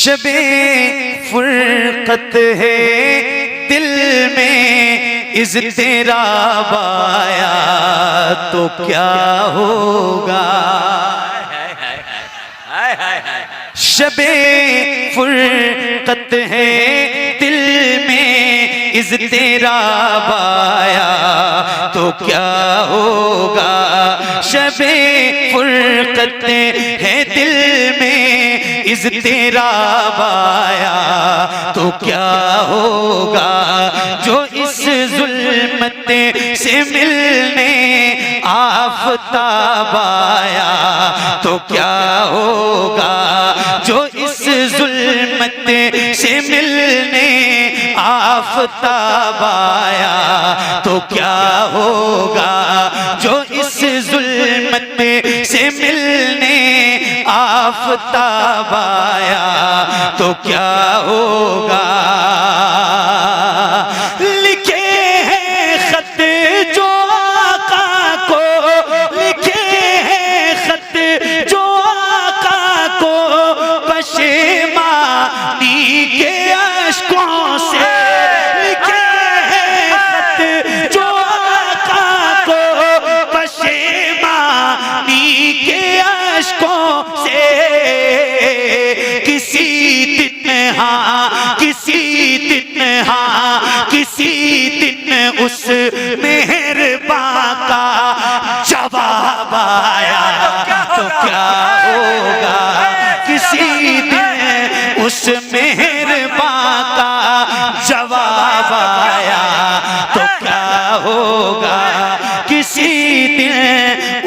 शबे फुरकत है दिल में इज़्तिराब आया तो क्या होगा। शबे फुरकत है दिल में इज़्तिराब आया तो क्या होगा। शबे फुरकत है दिल में इज़्तिराब आया तो क्या होगा। जो इस जुल्मत से मिलने आफ़ताब आया तो क्या होगा। जो इस जुल्मत से मिलने आफ़ताब आया तो क्या होगा। जो इस जुल्मत से मिलने आफ़ताब आया तो क्या होगा। लिखे हैं खत जो आका को, लिखे हैं खत जो आका को पशेमानी के अश्कों से। लिखे हैं खत जो आका को पशेमानी के अश्कों से। किसी दिन हाँ किसी दिन हाँ किसी दिन उस मेहरबान का जवाब आया तो क्या होगा। किसी दिन उस मेहरबान का जवाब आया तो क्या होगा। किसी दिन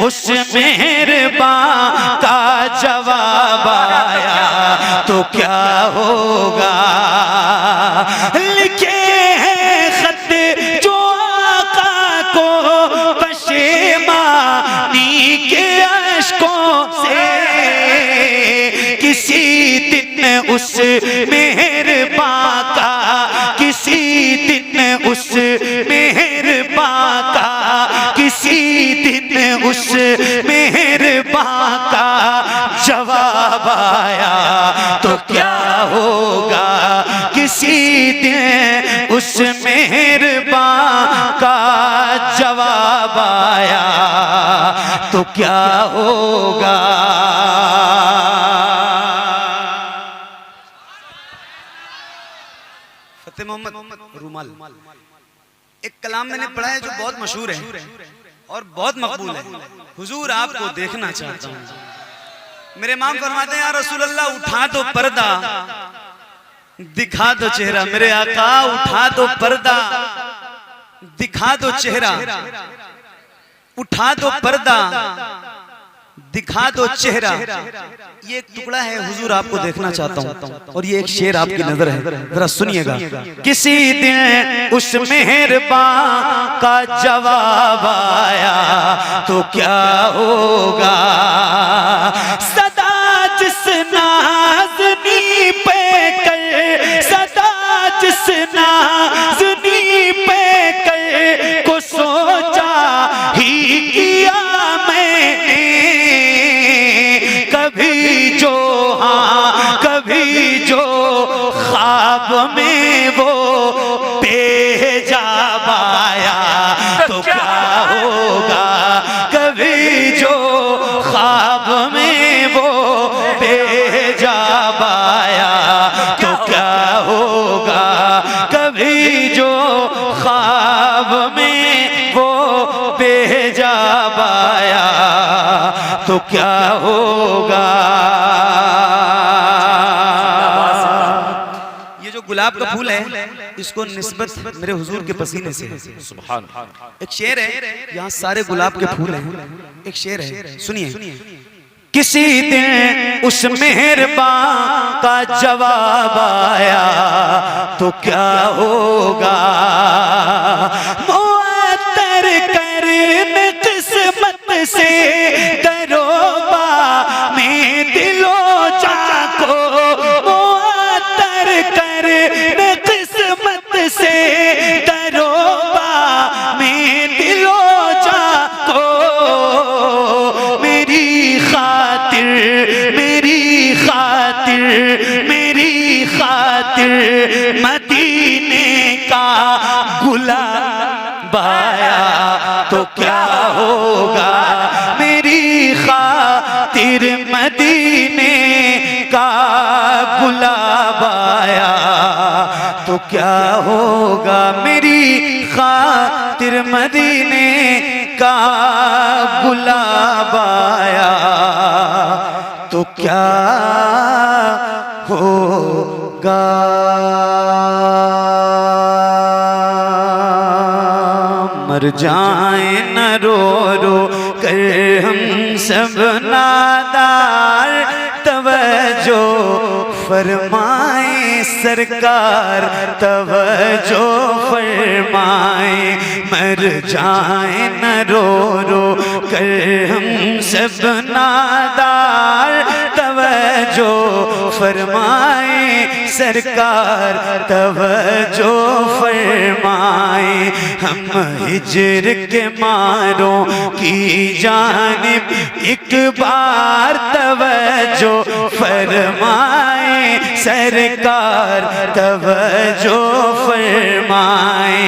उस मेहरबान का जवाब आया तो क्या होगा। लिखे हैं खत जो आका को पशेमानी के अश्कों से। किसी दिन उस मेहरबान का, किसी दिन उस मेहरबान का, किसी दिन उस मेहरबान का जवाब आया तो क्या होगा। किसी दिन उस मेहरबान का जवाब आया तो क्या होगा। फतेह मोहम्मद रूमाल एक कलाम मैंने पढ़ा है जो बहुत मशहूर है और बहुत मकबूल है। हुजूर आपको देखना चाहता हूँ। मेरे इमाम फरमाते हैं या रसूल अल्लाह उठा दो पर्दा दिखा दो चेहरा। मेरे आका उठा दो पर्दा दिखा दो चेहरा। उठा दो पर्दा दिखा दो चेहरा। ये एक टुकड़ा है, हुजूर आपको देखना चाहता हूँ और ये एक शेर आपकी नजर है, जरा सुनिएगा। किसी दिन उस मेहरबान का जवाब आया तो क्या होगा। सदा जिस नाज़नी पे कर, सदा जिस नाज़नी पे कर को सोचा ही किया मैंने। कभी जो हाँ कभी जो ख्वाब में वो बेहिजाब आया तो क्या होगा। कभी जो ख्वाब में वो बेहिजाब आया तो क्या होगा। कभी जो ख्वाब में वो बेहिजाब आया तो क्या होगा। ये जो गुलाब का फूल है इसको निस्बत मेरे हुजूर के पसीने से है। सुभान। एक शेर है, यहाँ सारे गुलाब के फूल हैं। एक शेर है, सुनिए। किसी दिन उस मेहरबान का जवाब आया तो क्या होगा। मुअत्तर करने किस्मत से दरोबा में दिलो जाको। मुअत्तर करने किस्मत से दरोबा में दिलो जाको। मेरी खातिर मेरी खातिर मदीने का गुलाब आया तो क्या होगा, मेरी खातिर मदीने का गुलाब आया तो क्या होगा, मेरी खातिर मदीने का गुलाब आया तो क्या होगा। मर जाए न रो रो कर हम सब नादार, तवज्जो फरमाए सरकार, तवज्जो फरमाए। मर जाए न रो रो कर हम सब नादार, तवज्जो फरमाए सरकार, तवज्जो फरमाए। हम हिज्र के मारों की जानिब एक बार तवज्जो फरमाए सरकार, तवज्जो फरमाए।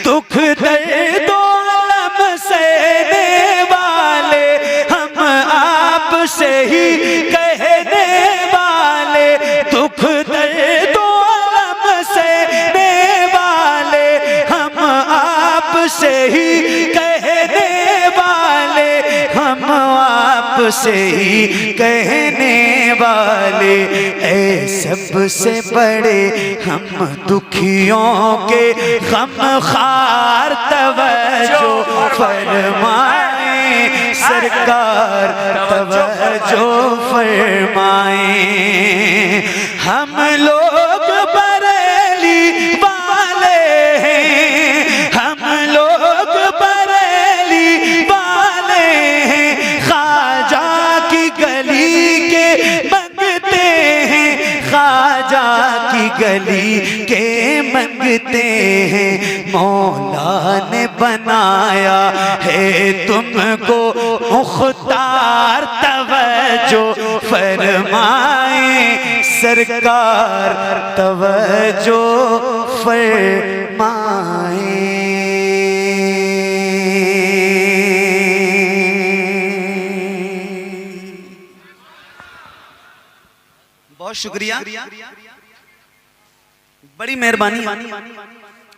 दुख दर्द अलम सहने वाले हम आप से ही कहने वाले, दुख दर्द अलम सहने वाले हम आप से ही कहने वाले, हम आप से ही कहने वाले। ऐ सबसे बड़े हम दुखियों के गमखार, तवज्जो फरमाए सरकार, तवज्जो फरमाए। हम लोग बरेली वाले हैं, हम लोग बरेली वाले हैं, ख्वाजा की गली के मंगते हैं, ख्वाजा की गली के मंगते हैं। मौला ने बनाया है तुमको मुख्तार, तवज्जो फरमाए सरकार, तवज्जो फरमाए। बहुत शुक्रिया, बड़ी मेहरबानी।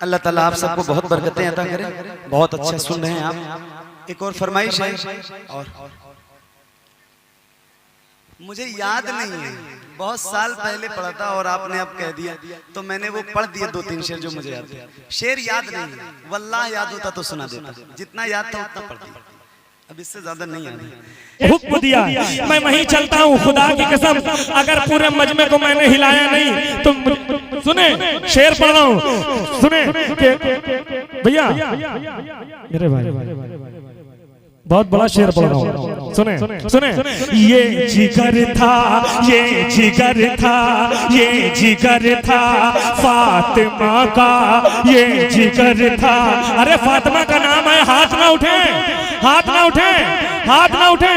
अल्लाह ताला आप सबको बहुत बरकतें अता करे। बहुत अच्छा सुन रहे हैं आप। एक और फरमाइश है, और मुझे याद नहीं है, बहुत साल पहले पढ़ा था और आपने अब कह दिया तो मैंने वो पढ़ दिए 2-3 शेर जो मुझे याद थे। शेर याद नहीं है, वल्लाह याद होता तो सुना देता, जितना याद था उतना पढ़ दिया, अब इससे ज्यादा नहीं याद है। हुक्म दिया मैं वहीं चलता हूँ, खुदा की कसम अगर पूरे मजमे को मैंने हिलाया नहीं तो सुने, शेर पढ़ रहा हूँ सुने भैया, मेरे भाई बहुत बड़ा शेर पढ़ रहा हूँ, सुने सुने। ये जिगर था, ये जिगर था, ये जिगर था फातिमा का, ये जिगर था। अरे फातिमा का नाम है, हाथ ना उठे, हाथ ना उठे, हाथ ना उठे।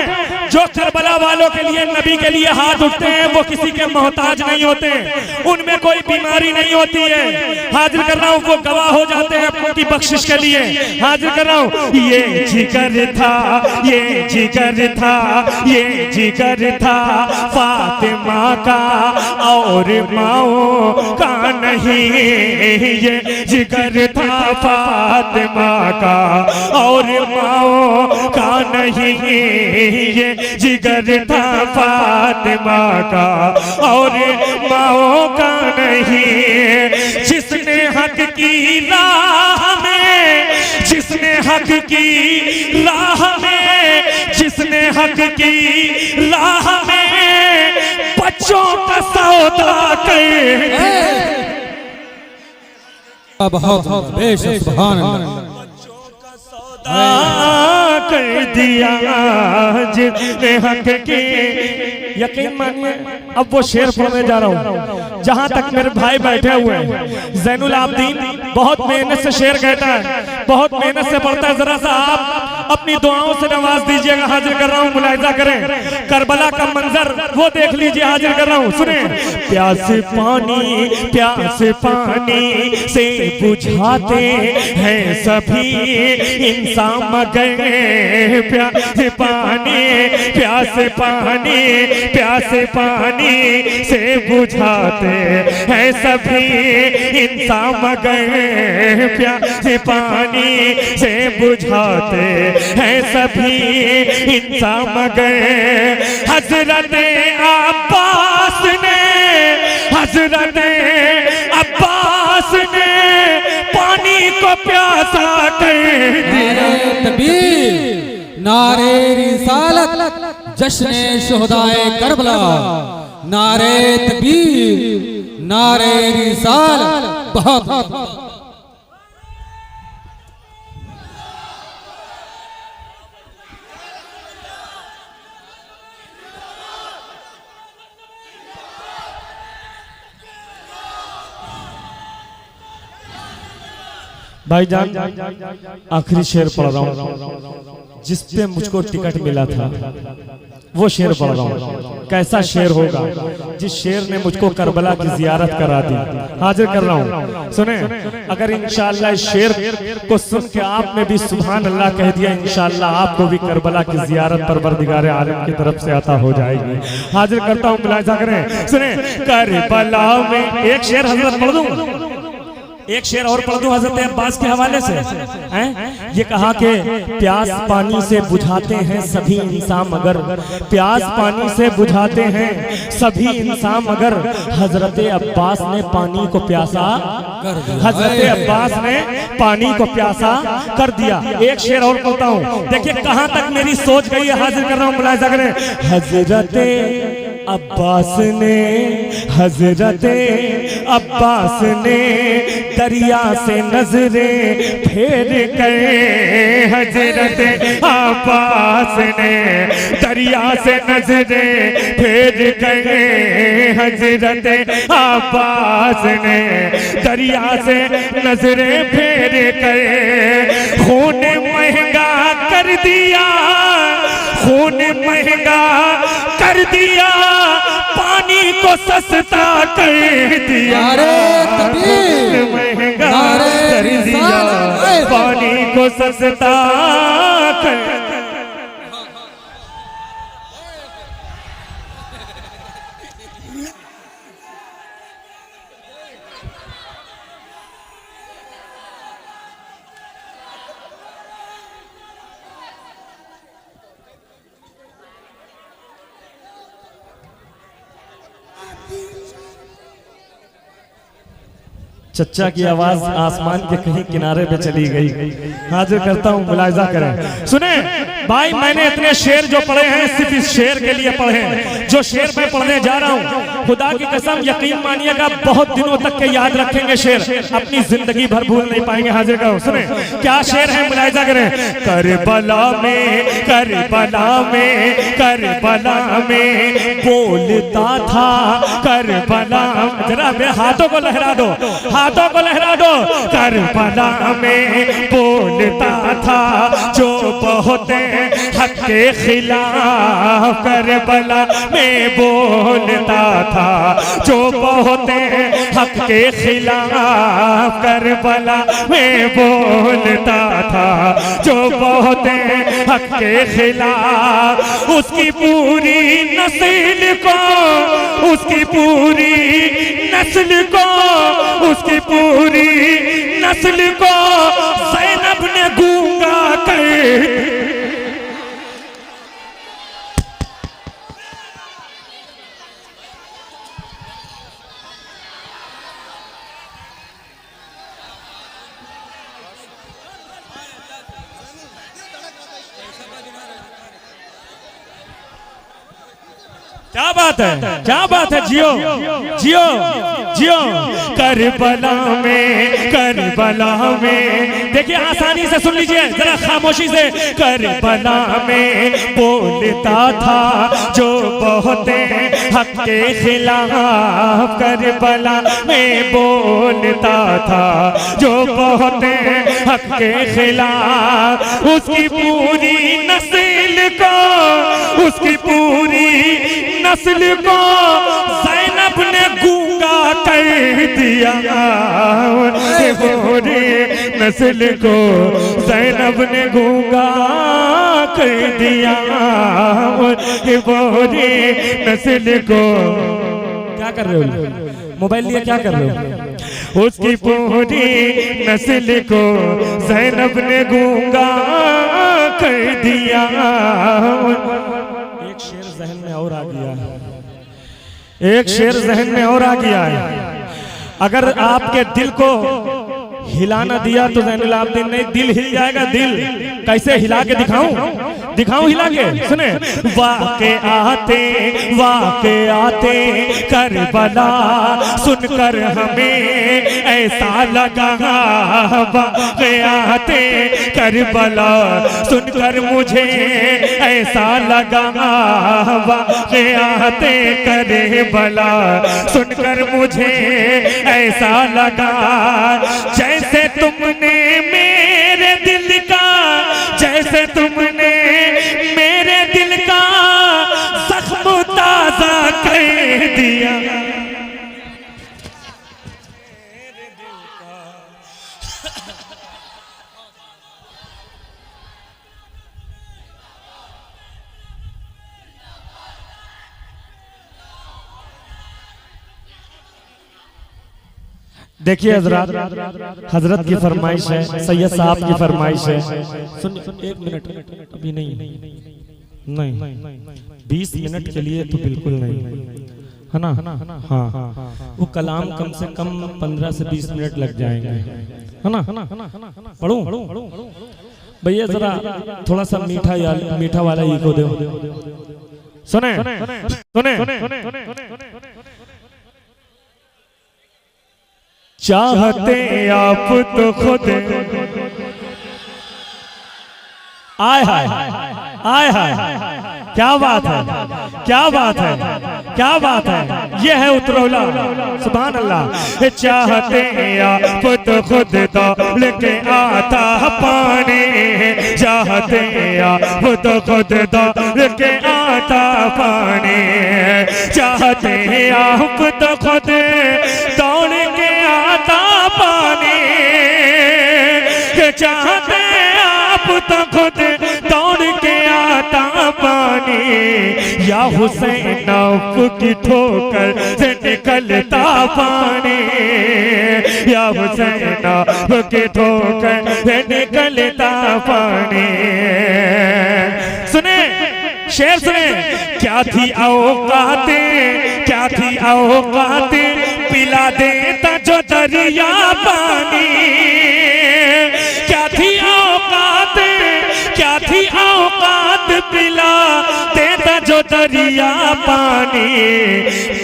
जो करबला वालों के लिए, नबी के लिए हाथ उठते हैं वो किसी के मोहताज नहीं होते, उनमें कोई बीमारी नहीं होती है। हाजिर कर रहा हूँ, वो गवाह हो जाते हैं उनकी बख्शिश के लिए। हाजिर कर रहा हूँ, ये जिगर था, ये जिगर था, ये जिगर था फातिमा का और माओ का नहीं, ये जिगर था फातिमा का और माओ का नहीं, ये जिगर था फातिमा का और माओ का नहीं। जिसने हक की राह में, जिसने हक की राह में, जिसने हक की राह में बच्चों का सौदा कर कर दिया, जिसने हक की यकीन मानिए अब वो शेर पढ़ने जा रहा हूँ। जहां तक मेरे भाई बैठे हुए हैं, जैनुल आबदीन बहुत मेहनत से शेर कहता है, बहुत मेहनत से पढ़ता है। जरा सा आप अपनी दुआओं से नवाज दीजिएगा। हाजिर कर रहा हूँ, मुलाहिजा करें करबला का मंजर वो देख लीजिए। हाजिर कर रहा हूँ, सुने। प्यास पानी से बुझाते हैं सभी इंसान मगर प्यास पानी से बुझाते हैं सभी इंसान मगर प्यास पानी से बुझाते हैं सभी इंसान मगर हजरत अब्बास ने पानी को प्यासा कर दिया। नारे रिसालत जश्ने शुहदाए करबला, नारे तकबीर नारे रिसालत। बहुत भाईजान आखिरी शेर पढ़ रहा हूँ, जिस पे मुझको टिकट मिला था वो शेर पढ़ रहा हूँ। कैसा शेर होगा जिस शेर ने मुझको करबला की जियारत करा दी। हाजिर कर रहा हूँ, सुने। अगर इंशाअल्लाह इस शेर को सुन के आपने भी सुभान अल्लाह कह दिया, इंशाअल्लाह आपको भी करबला की जियारत परवरदिगार आलम की तरफ से अता हो जाएगी। हाजिर करता हूँ, मुलाहिजा करें, सुने। करबला में एक शेर हजरत पढ़ दूं, एक शेर और पढ़ दूं हजरत अब्बास के हवाले से। हैं ये कहा कि प्यास पानी से बुझाते हैं सभी इंसान मगर, प्यास पानी से बुझाते हैं सभी इंसान मगर हजरत अब्बास ने पानी को प्यासा, हजरत अब्बास ने पानी को प्यासा कर दिया। एक शेर और पढ़ता हूँ, देखिए कहां तक मेरी सोच गई है। हाजिर कर रहा हूँ, मुलाहिजा करें। हजरत अब्बास ने दरिया से नजरें फेर कर, हजरत अब्बास ने दरिया से नजरें फेर कर, हजरत अब्बास ने दरिया से नजरें फेर कर खून महंगा कर दिया, खून महंगा कर दिया, पानी को सस्ता कर दिया। खून महंगा कर दिया, पानी को सस्ता कर। चच्चा की आवाज आसमान के कहीं किनारे पे चली गई। हाजिर करता हूँ, मुलाहिजा करें, सुने। भाई मैंने इतने शेर जो पढ़े हैं सिर्फ इस शेर के लिए पढ़े हैं। जो शेर मैं पढ़ने जा रहा हूँ, खुदा की कसम यकीन मानिएगा बहुत दिनों तक के याद रखेंगे शेर, अपनी जिंदगी भर भूल नहीं पाएंगे। हाजिर करो, सुने क्या शेर है, मुलाहिजा करें। करबला में करबला में करबला में बोलता था करबला, जरा मेरे हाथों को लहरा दो, हाथों को लहरा दो। करबला में बोलता था जो बहुत हक के खिलाफ, करबला में बोलता था जो बहुत हक के खिलाफ, करबला में बोलता था जो बहुत हक के खिलाफ। उसकी पूरी नस्ल को, उसकी पूरी नस्ल को, उसकी पूरी नस्ल को ज़ैनब ने गूंगा कर। क्या बात है, क्या बात है, जियो जियो। जियो करबला में देखिए आसानी से सुन लीजिए जरा खामोशी से। करबला में बोलता था जो बहुत हक के खिलाफ, करबला में बोलता था जो बहुत हक के खिलाफ, उसकी पूरी नस्ल को, उसकी पूरी नस्ल को ज़ैनब ने गूंगा कर दिया, पूरी नस्ल को ज़ैनब ने गूंगा कर दिया, पूरी नस्ल को। क्या कर रहे हो मोबाइल लिए, क्या कर रहे हो? उसकी पूरी नस्ल को ज़ैनब ने गूंगा कर दिया। एक शेर ज़हन में और आ गया है, एक शेर ज़हन में और आ गया है। अगर आपके दिल को हिलाना दिया तो ज़ैनुल आबिदीन नहीं, दिल हिल जाएगा। दिल कैसे हिला के दिखाऊं, दिखाऊं हिला के? सुने। वाके आते करबला सुनकर हमें ऐसा लगा, वाके आते करबला सुनकर मुझे ऐसा लगा, वाके आते करबला सुनकर मुझे ऐसा लगा, जैसे तुमने मेरे दिल का, जैसे तुमने मेरे दिल का जख्म ताजा कर दिया। देखिए हजरत की फरमाइश है, सैयद साहब की फरमाइश है। सुन एक मिनट, अभी नहीं 20 मिनट के लिए तो बिल्कुल नहीं, है ना? हाँ, वो कलाम कम से कम 15 से 20 मिनट लग जाएंगे, है ना? पढ़ूं भैया, जरा थोड़ा सा मीठा वाला इको दो। सुने चाहते आप तो खुद आय हाय आय हाय, क्या बात है, क्या बात है, क्या बात है। ये है उतरौला, सुभान अल्लाह। चाहते आप तो खुद दौड़ के आता पानी, चाहते आप तो खुद दौड़ के आता पानी, चाहते आप तो खुद दौड़ के आता पानी, चाहते आप तो खुद दौड़ के आता पानी, या हुसैन आपकी ठोकर से निकलता पानी, या हुसैन आपकी ठोकर से निकलता पानी। सुने शेर सुने। क्या थी औकाते, क्या थी औकाते, पिला देता जो दरिया पानी, क्या थी औकात, क्या थी औकात, पिला देता जो दरिया पानी,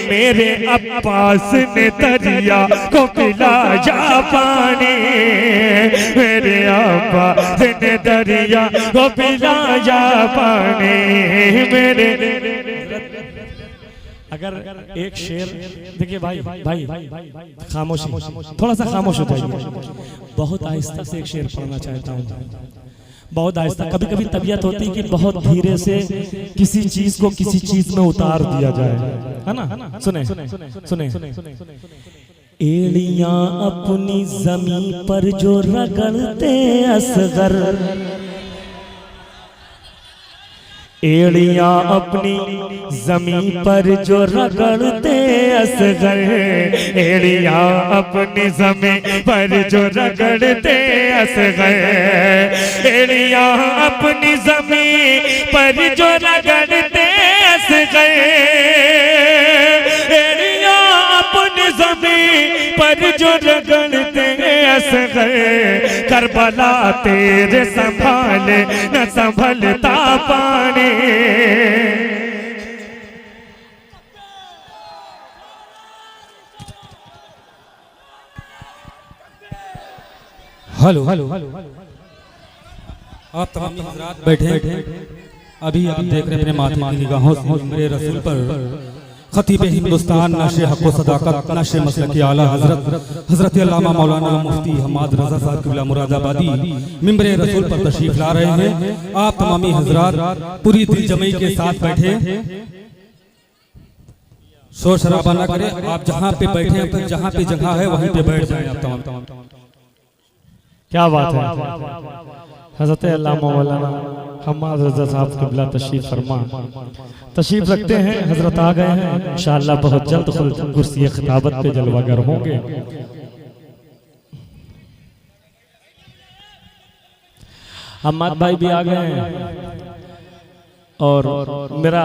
मेरे अब्बास ने दरिया को पिलाया पानी, मेरे अब्बास ने दरिया को पिलाया पानी, मेरे। अगर एक शेर देखिए भाई खामोशी, थोड़ा सा खामोश हो जाइए। बहुत आहिस्ता से एक शेर पढ़ना चाहता हूँ, बहुत आहिस्ता। कभी कभी तबीयत होती है कि बहुत धीरे से किसी चीज को किसी चीज में उतार दिया जाए, है ना? सुने। एड़ियां अपनी जमीन पर जो रगड़ते असगर, एड़ियां अपनी जमीन पर जो रगड़ते असगर, एड़ियां अपनी जमीन पर जो रगड़ते असगर, एड़ियां अपनी जमीन पर जो रगड़ते असगर, एड़ियां अपनी जमीन पर जो रगड़ते असगर, करबला तेरे संभाले न संभलता पानी। हेलो आप तमाम हजरात बैठे अभी आप देख रहे हैं अपने माथे की निगाहों से मेरे रसूल पर खतीब हिंदुस्तान नशे हक़ व सदाकत नशे मसलक के आला हजरत अल्लामा मौलाना मुफ्ती हम्माद रजा साहब क़िबला मुरादाबादी मिंबरे रसूल पर तशरीफ ला रहे हैं। आप तमामी हजरात पूरी दिल जमई के साथ बैठे, शोर शराबा ना करें। आप जहाँ पे बैठे हैं जहाँ पे जगह है वहीं पे बैठ जाएं। आप तमाम क्या बात है। हज़रत अल्लामा मौलाना हम्माद रज़ा साहब क़िबला तशरीफ रखते हैं। हजरत आ गए हैं, इंशाअल्लाह बहुत जल्द खुद कुर्सी खिताबत पे जलवागर होंगे। हम्माद भाई भी आ गए हैं और मेरा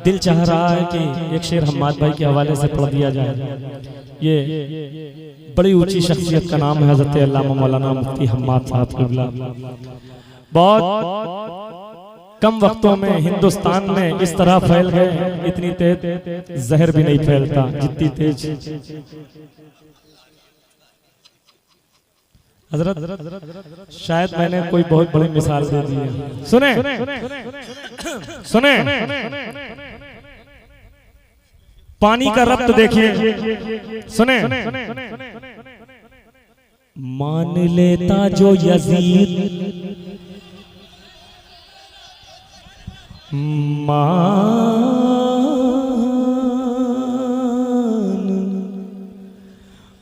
दिल चाह रहा है कि एक शेर हम्माद भाई के हवाले से पढ़ दिया जाए। ये बड़ी ऊंची शख्सियत का नाम है हज़रत अल्लामा मौलाना मुफ्ती हम्माद साहब क़िबला। बहुत कम वक्तों में हिंदुस्तान में इस तरह फैल गए, इतनी तेज जहर भी नहीं फैलता जितनी तेज हजरत। शायद मैंने कोई बहुत बड़ी मिसाल दे दी है। सुने पानी का रब्त देखिए। सुने मान लेता जो यजीद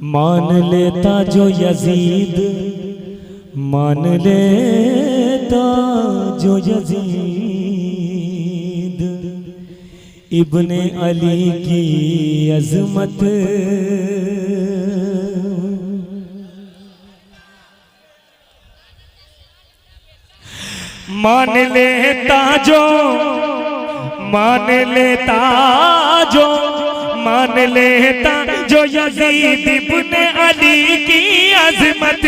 मान लेता जो यजीद, मान लेता जो यजीद इब्ने अली की अजमत, मान लेता जो मान लेता जो मान लेता जो यजीद इब्ने अली की अजमत,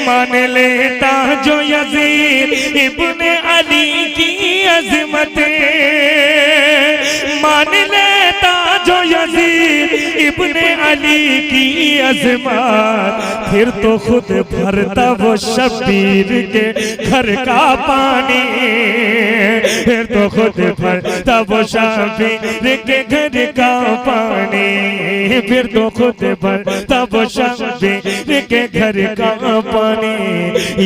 मान लेता जो यजीद इब्ने अली की अजमत, मान लेता जो यजीद इब्ने अली की अजमत, फिर तो खुद भरता वो शब्बीर के घर का पानी, फिर तो खुद भरता वो शब्बीर के घर का पानी, फिर तो खुद भरता वो शब्बीर के घर का पानी।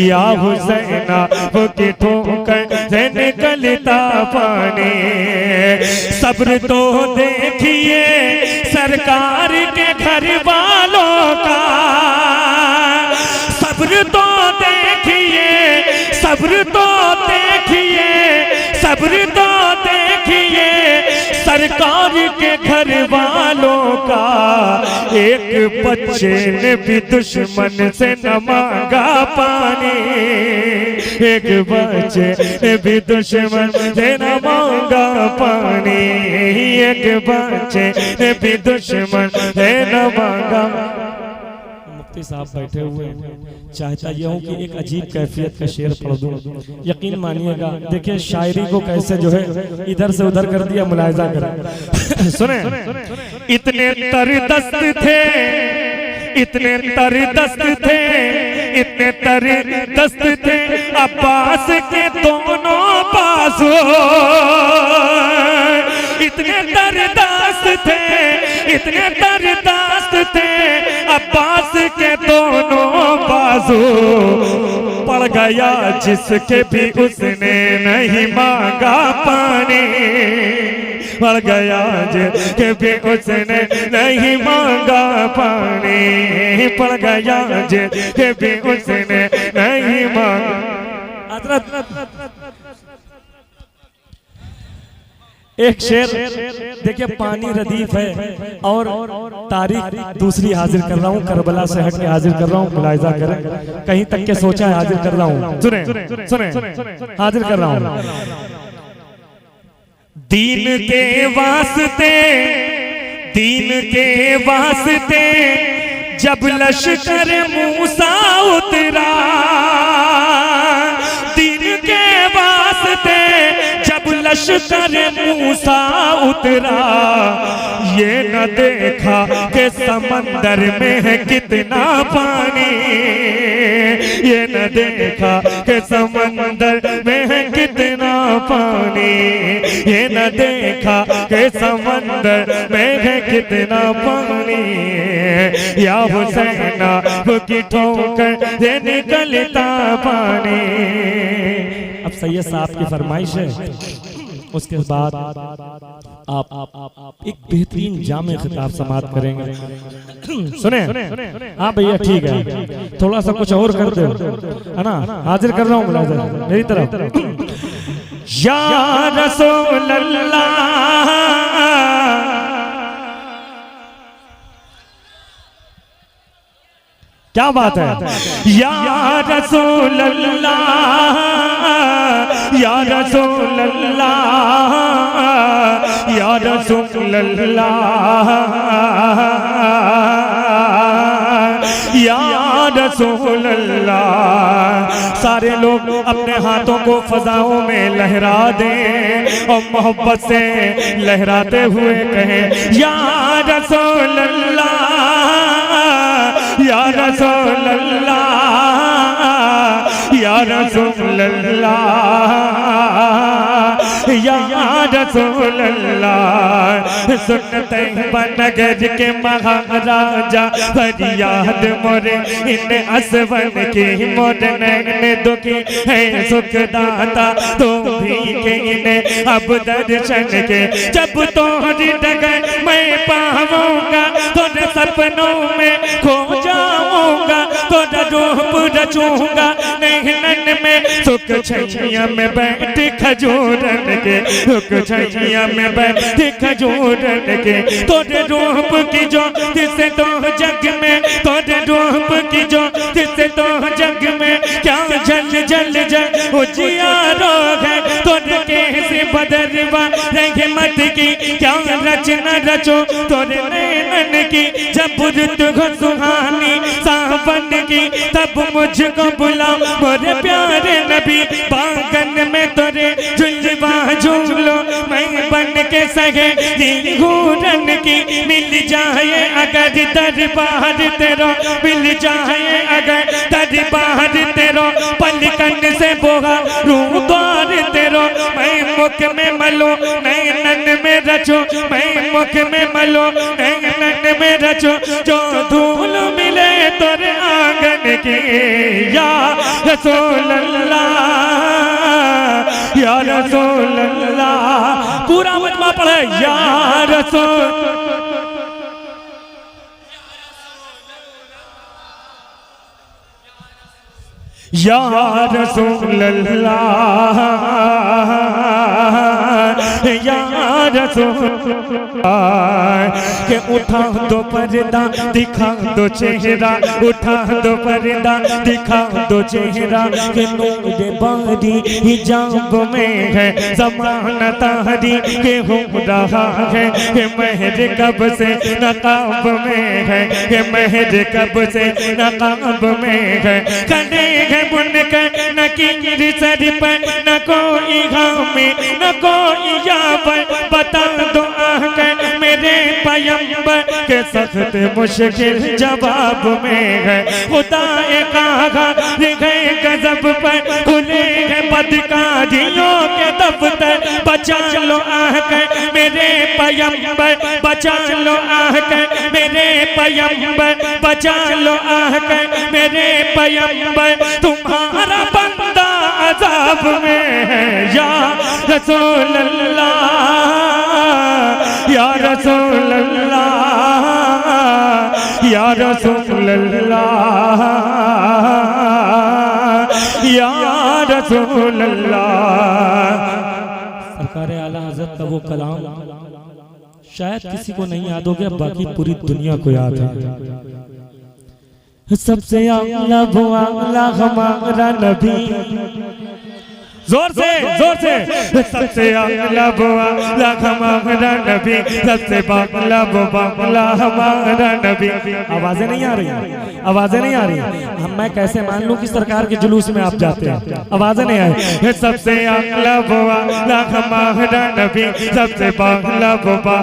या हुसैना वो की ठोकर से निकलता पानी, सब्र तो देखिए सरकार के घर वालों का, सब्र तो देखिए, सब्र तो देखिए, सब्र तो देखिए सरकार के घर वालों का। एक बच्चे ने भी दुश्मन से न मांगा पानी, एक बच्चे ने भी दुश्मन से न मांगा पानी, एक बच्चे ने भी दुश्मन से न मांगा। मुफ्ती साहब बैठे हुए हैं, चाहता यह हूँ कि एक अजीब कैफियत का शेर पढ़ दूं। यकीन मानिएगा, देखिए शायरी को कैसे जो है इधर से उधर कर दिया, मुलाहिजा करें। सुने इतने तरदस्त थे, इतने तरदस्त थे, इतने तरदस्त थे अब्बास के दोनों बाजू, इतने तरदस्त थे, इतने तरदस्त थे अब्बास के दोनों बाजू। पड़ गया जिसके भी उसने नहीं मांगा पानी, पड़ गया जिसके भी उसने नहीं मांगा पानी, पड़ गया जिसके भी उसने नहीं मांगा। एक शेर देखिए, पानी रदीफ है और तारीख दूसरी हाजिर कर रहा हूँ, करबला से हट के हाजिर कर रहा हूँ, मुलाहिजा करें। कहीं तक के सोचा है हाजिर कर रहा हूँ, सुने सुने हाजिर कर रहा हूँ। दीन के वास्ते, दीन के वास्ते जब लश्कर मूसा उतरा, दीन के वास्ते जब लश्कर मूसा उतरा, ये न देखा कि समंदर में है कितना पानी, ये न देखा कि समंदर में है कितना पानी, ये न देखा कि समंदर में है कितना पानी। या हुसैना की ठोकर से निकलता पानी। अब सैयद साहब की फरमाइश है, उसके बाद आप एक बेहतरीन जामे खिताब समाप्त करेंगे। सुने, हाँ भैया ठीक है, थोड़ा सा कुछ और कर दो, है ना? हाजिर कर रहा हूँ मुलाज़िम मेरी तरफ। या रसूल अल्लाह, क्या बात है? या रसूल अल्लाह, या रसूल अल्लाह, या रसूल अल्लाह, या रसूल अल्लाह। सारे लोग अपने हाथों को फजाओं में लहरा दें और मोहब्बत से लहराते हुए कहें या रसूल अल्लाह, या रसूल अल्लाह, या रसूल अल्लाह, या रसूल अल्लाह। सुनते नगर के महाराजा फरियाद मोरे इन असवन की मोरने दुखी है सुखदाता तो भी के इन्हें अब दर्शन के जब तोहरी डगर मैं पाऊंगा तोरे सपनों में खो जाऊंगा तोरा रूप रचूंगा नैनन में सुख छैया में बैठ खजूरन के सुख छैया में बैठ खजूरन के तोरे रूप की जो जिससे तो जग में तोरे रूप की जो जिससे तो जग में क्या जल जल जल उजियारो है तोरे कैसे बदरवा रहमत की क्या रचना रचो तोरे नैनन की जब रुत हो सुहानी सावन की तब मुझको बुलाओ मोरे प्यारे नबी बागन में तोरे झुलवा झूलो मैं बन के सगे घूरन की मिल जाए अगर दरबार तेरो मिल जाए अगर दरबार तेरो पलकन से बोहा रूद्वार तेरो मैं मुख में मलो नैनन में रचो मैं मुख में मलो नैनन में रचो जो धूल मिले तोरे आंगन की या रसूल अल्लाह या रसूल अल्लाह। पूरा मजमा पढ़े या रसूल या रसूल अल्लाह या रसूल के उठा दो पर्दा दिखा दो चेहरा उठा दो पर्दा दिखा दो चेहरा के नूर बारी हिजाब में है ज़माना तारी के हो रहा है के महर कब से नकाब में है के महर कब से नकाब में है कने है बुनकर न कीर सर पर न कोई गामी न कोई यावर बता दो आकर मेरे पैगंबर के सख्त मुश्किल जवाब में है खुदा कहा गए गजब पर खुले हैं बदकारियों के दफ्तर बचा लो आकर मेरे पैगंबर बचा लो आकर मेरे पैगंबर बचा लो आकर मेरे पैगंबर तुम्हारा बंदा अज़ाब में है या रसूल अल्लाह या रसूल अल्लाह या रसूल अल्लाह या रसूल अल्लाह। सरकार आला हज़रत का वो कलाम शायद किसी को नहीं याद हो गया, बाकी पूरी दुनिया को याद है। सबसे आला वो आला हमारा नबी जोर से सबसे अगला बुआ हमारा नबी, सबसे बागला बुआ हमारा नबी। आवाजें नहीं आ रही, आवाजें नहीं आ रही। हम मैं कैसे मान लूं कि सरकार के जुलूस में आप जाते हैं, आवाजें नहीं आई। सबसे अगला बुआ हमारा नबी, सबसे बागला बुआ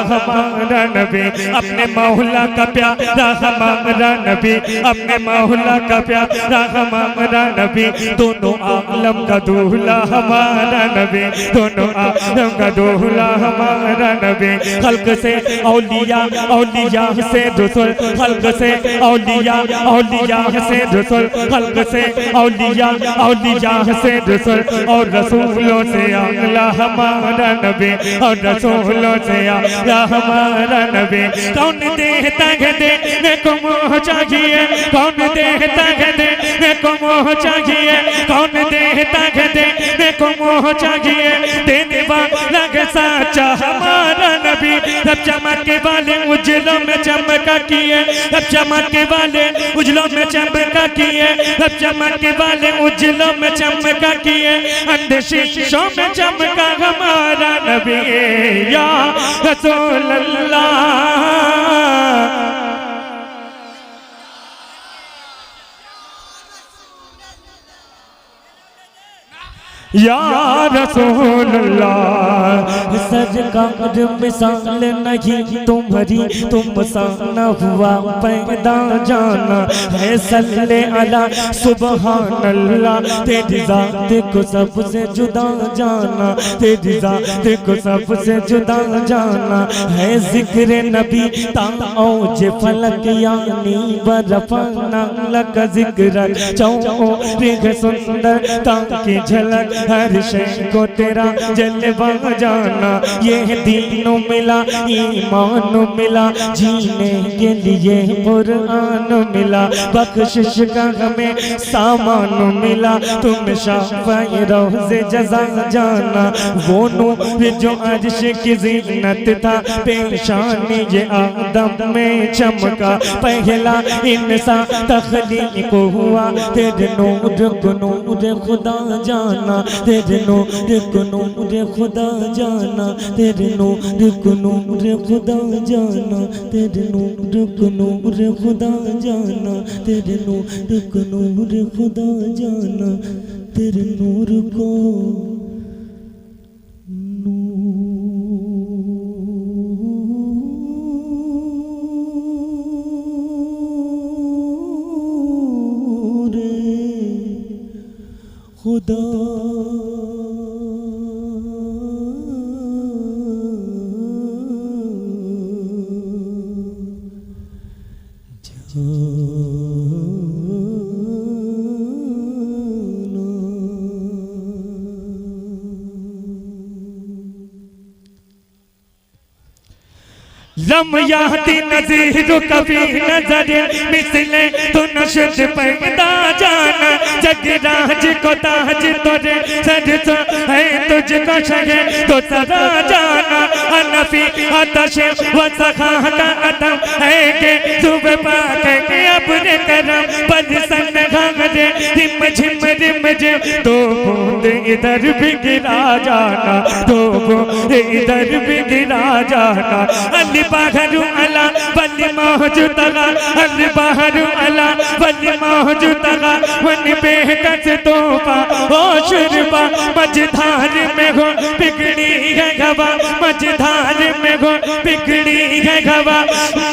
हमारा नबी, अपने मौला का प्यारा हमारा नबी, अपने मौला का प्यारा हमारा नबी, दोनों आलम का दूल्हा हमारा नबी, दोनों आलम का दूल्हा हमारा नबी। खल्क से औलिया, औलिया से रसूल, खल्क से औलिया, औलिया से रसूल, खल्क से औलिया, औलिया से रसूल, और रसूलों से अगला हमारा नबी, और रसूलों से अगला हमारा नबी। कौन देता है देने को मोह चाहिए, कौन देता है देने को मोह चाहिए, कौन देता है देने को मोह चाहिए, देने वाला सच्चा हमारा नबी। सब चमके वाले उजलों में चमका किए, सब चमके वाले उजलों में चमका किए, सब चमके वाले उजलों में चमका किए, अंधे शीशों में चमका हमारा नबी। या रसूल अल्लाह, या रसूल अल्लाह। सरकार मिसाल नहीं तुम्हारी, तुम सा न हुआ पैदा जाना है। सल्ले अला सुबहान अल्लाह, तेरी जात को सबसे जुदा जाना, तेरी जात को सबसे जुदा जाना है। जिक्र नबी ताओज फलक यानी बरफाना लक जिक्र चौ रिग सुंदर ताकि झलक हर शय को तेरा जलवा जाना। ये दीनों मिला, ईमान मिला, जीने के लिए कुरान मिला, बख्शिश का हमें सामान मिला। तुम शाफ़ई रोज़े जज़ा जाना, वो नूर जो अर्श की ज़ीनत था, पेशानी ये आदम में चमका। पहला इंसान तख़लीक़ हुआ, तेरे नूर को नूर खुदा जाना, तेरे नूर को नूर खुदा जाना, तेरे नूर को नूर खुदा जाना, तेरे नूर को नूर खुदा जाना, तेरे नूर को नूर खुदा जाना, तेरे नूर को खुदा लम याती नज़ीर कभी नजर मिसले तो नशद पैदा जाना। जगराज को ताज तोरे सर तो है, तुझको शहे तो सदा जाना। अनफी आतश व सखा का अदम है के सुबह पाके के अपने करम बरसन घाघरे रिम झिम तो बूंद इधर भी गिरा जाना, तो बूंद इधर भी गिरा जाना। अली बाहरु अला बल्ली मौजूदगा, अली बाहरु अला बल्ली मौजूदगा, वन बेकस तोहफा ओ शुरबा। मझधार में हो बिगड़ी है गवा, मझधार में हो बिगड़ी है गवा।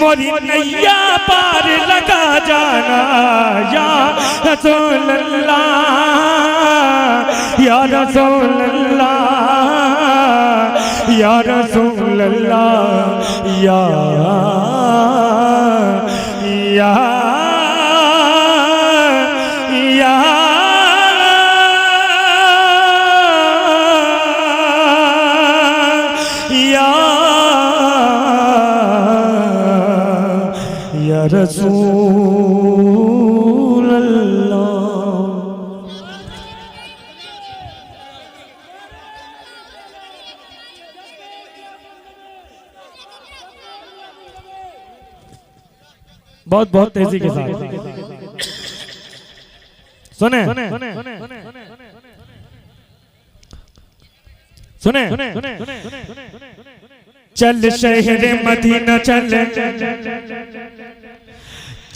मोरी नैया पार लगा जाना, या रसूल अल्लाह, या रसूल अल्लाह, या रसूल अल्लाह, या या या या रसूल अल्लाह। बहुत बहुत तेजी के साथ सुने। सुने चल शहर मदीना चल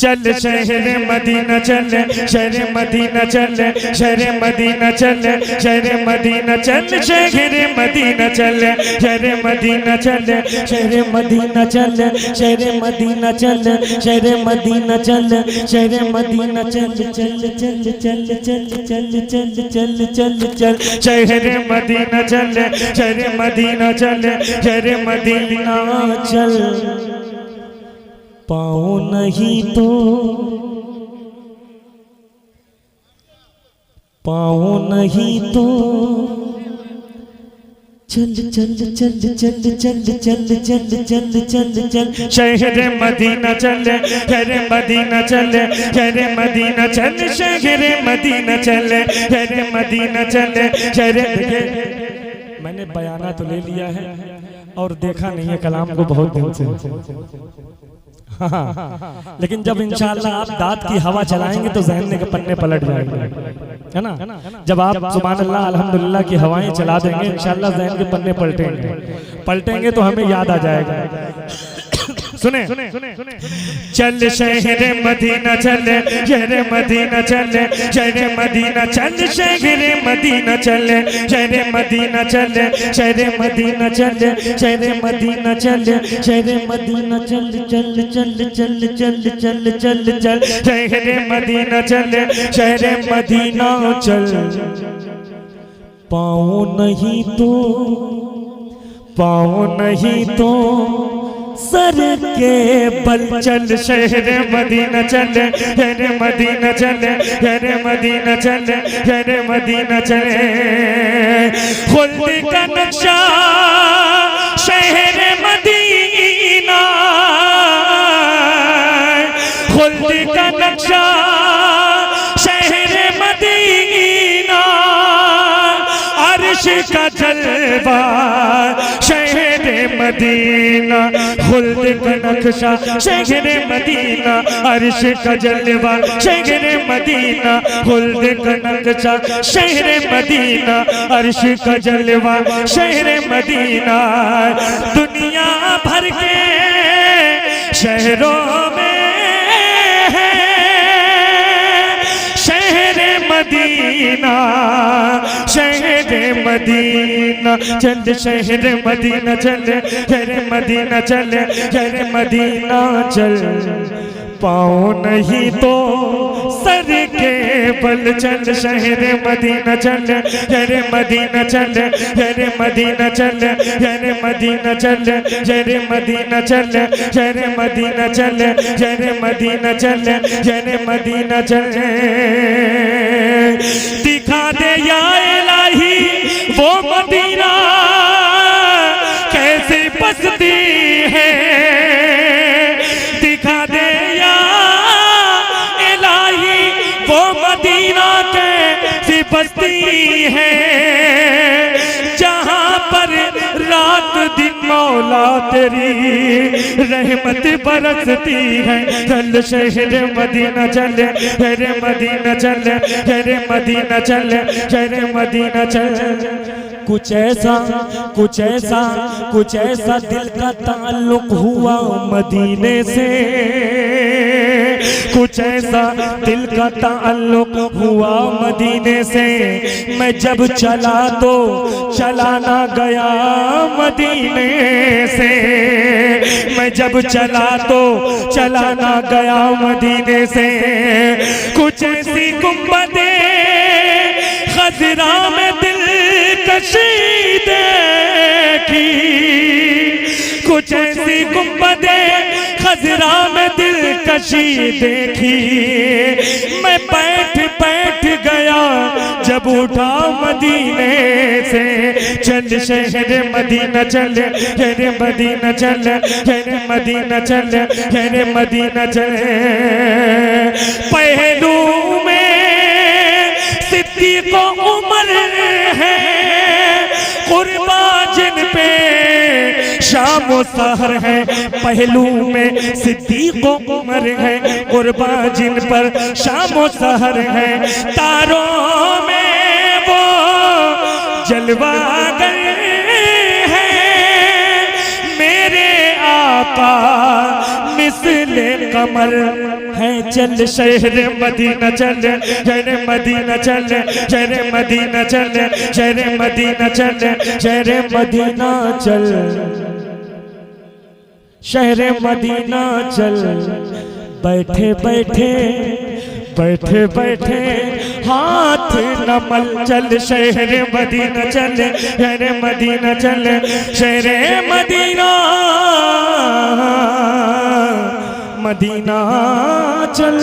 चल शहर मदीना चल शहर मदीना चल शहर मदीना चल शहर मदीना चल शहर मदीना चल शहर मदीना चल शहर मदीना चल शहर मदीना चल शहर मदीना चल शहर मदीना चल चल चल चल चल चल चल चल चल चल शहर मदीना चल शहर मदीना चल शहर मदीना चल पाओ नहीं तो पाओ नहीं तो चल चल चल चल चल चल चल चल चल चल शहर मदीना चल शहर मदीना चल शहर मदीना चल शहर मदीना चल शहर मदीना चल शहर। मैंने बयाना तो ले लिया है और देखा नहीं है कलाम को बहुत दिन से, हाँ, लेकिन जब इंशाअल्लाह आप दांत की हवा चलाएंगे तो जहन के पन्ने पलट जाएंगे, है ना। जब आप सुभान अल्लाह अल्हम्दुलिल्लाह की हवाएं चला देंगे इंशाअल्लाह जहन के पन्ने पलटेंगे तो हमें याद आ जाएगा। सुने चल शहर मदीना चल शहर मदीना चल शहर मदीना चल शहर मदीना चल शहर मदीना चल शहर मदीना चल शहर मदीना चल शहर मदीना चल चल चल चल चल चल चल चल शहर मदीना चल शहर मदीना चल पाओ नहीं तो सर के बल चल शहर मदीना चल शहर मदीना चल शहर मदीना चल शहर मदीना चल खुल्द का नक्शा शहर मदीना खुल्द का नक्शा शहर मदीना अर्श का जलवा शहर मदीना खुल्द का नक्शा शहर मदीना अर्श का जलवा शहर मदीना खुल्द का नक्शा शहर मदीना अर्श का जलवा शहर मदीना दुनिया भर के शहरों में है शहर मदीना शहर मदीना चल शहर मदीना चल शहर मदीना चल शहर मदीना चल पाओ नहीं तो सर के बल चल शहर मदीना चल शहर मदीना चल शहर मदीना चल शहर मदीना चल शहर मदीना चल शहर मदीना चल शहर मदीना चल शहर मदीना चल दिखा दे या इलाही वो मदीना कैसी बसती है दिखा दे या इलाही वो मदीना कैसी बसती है जहाँ पर रात दिन मौला तेरी रहमत बरसती है चल शहर मदीना चल शहर मदीना चल शहर मदीना चल शहर मदीना चल कुछ ऐसा दिल का ताल्लुक हुआ मदीने से कुछ ऐसा दिल का ताल्लुक हुआ मदीने से मैं जब चला तो चलाना गया मदीने से मैं जब चला तो चलाना गया मदीने से कुछ ऐसी गुंबदे खजरा में दिल कशी देखी कुछ ऐसी गुंबदे खजरा में दिल कशी देखी मैं बैठ गया जब उठा मदीने से चल शहर मदीना चल शहर मदीना चल शहर मदीना चल शहर मदीना चल पहलू में सिद्दीक़ उमर है कुर्बा जिन पे शाम सहर है पहलू में सिद्दीक़ उमर है कुर्बा जिन पर शाम सहर है तारों में वो जलवागर आका मिसले कमर है। चल शहर मदीना चल, शहर मदीना चल, शहर मदीना चल, शहर मदीना चल, शहर मदीना चल, शहर मदीना चल। बैठे बैठे बैठे बैठे हाथ नमल। चल शहर मदीना चल, शहर मदीना चल, शहर मदीना मदीना चल।